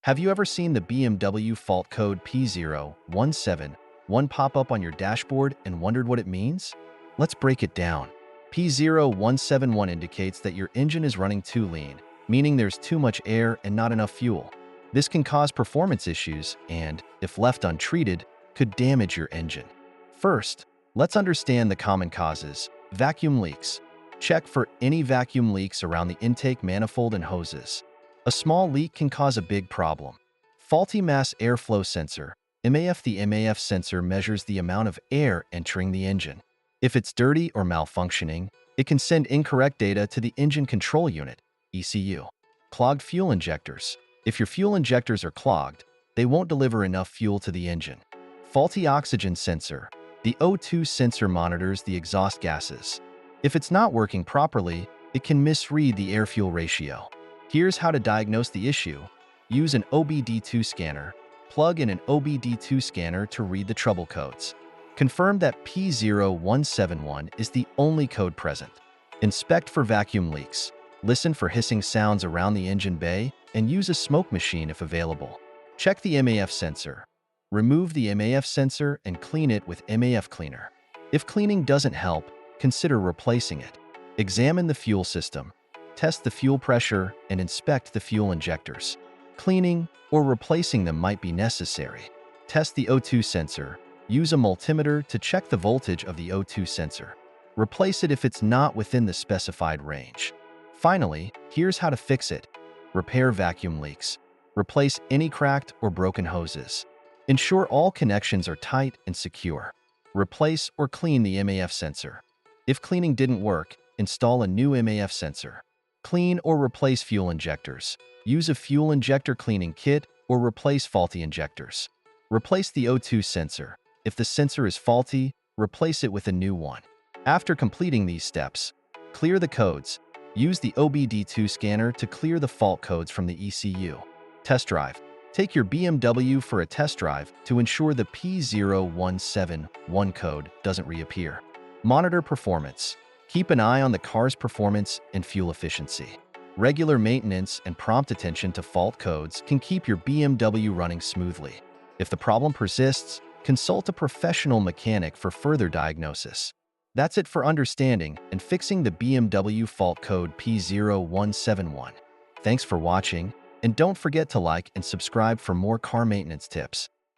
Have you ever seen the BMW fault code P0171 pop up on your dashboard and wondered what it means? Let's break it down. P0171 indicates that your engine is running too lean, meaning there's too much air and not enough fuel. This can cause performance issues and, if left untreated, could damage your engine. First, let's understand the common causes. Vacuum leaks. Check for any vacuum leaks around the intake manifold and hoses. A small leak can cause a big problem. Faulty mass airflow sensor, MAF. The MAF sensor measures the amount of air entering the engine. If it's dirty or malfunctioning, it can send incorrect data to the engine control unit, ECU. Clogged fuel injectors. If your fuel injectors are clogged, they won't deliver enough fuel to the engine. Faulty oxygen sensor. The O2 sensor monitors the exhaust gases. If it's not working properly, it can misread the air-fuel ratio. Here's how to diagnose the issue. Use an OBD2 scanner. Plug in an OBD2 scanner to read the trouble codes. Confirm that P0171 is the only code present. Inspect for vacuum leaks. Listen for hissing sounds around the engine bay and use a smoke machine if available. Check the MAF sensor. Remove the MAF sensor and clean it with MAF cleaner. If cleaning doesn't help, consider replacing it. Examine the fuel system. Test the fuel pressure and inspect the fuel injectors. Cleaning or replacing them might be necessary. Test the O2 sensor. Use a multimeter to check the voltage of the O2 sensor. Replace it if it's not within the specified range. Finally, here's how to fix it. Repair vacuum leaks. Replace any cracked or broken hoses. Ensure all connections are tight and secure. Replace or clean the MAF sensor. If cleaning didn't work, install a new MAF sensor. Clean or replace fuel injectors. Use a fuel injector cleaning kit or replace faulty injectors. Replace the O2 sensor. If the sensor is faulty, replace it with a new one. After completing these steps, clear the codes. Use the OBD2 scanner to clear the fault codes from the ECU. Test drive. Take your BMW for a test drive to ensure the P0171 code doesn't reappear. Monitor performance. Keep an eye on the car's performance and fuel efficiency. Regular maintenance and prompt attention to fault codes can keep your BMW running smoothly. If the problem persists, consult a professional mechanic for further diagnosis. That's it for understanding and fixing the BMW fault code P0171. Thanks for watching, and don't forget to like and subscribe for more car maintenance tips.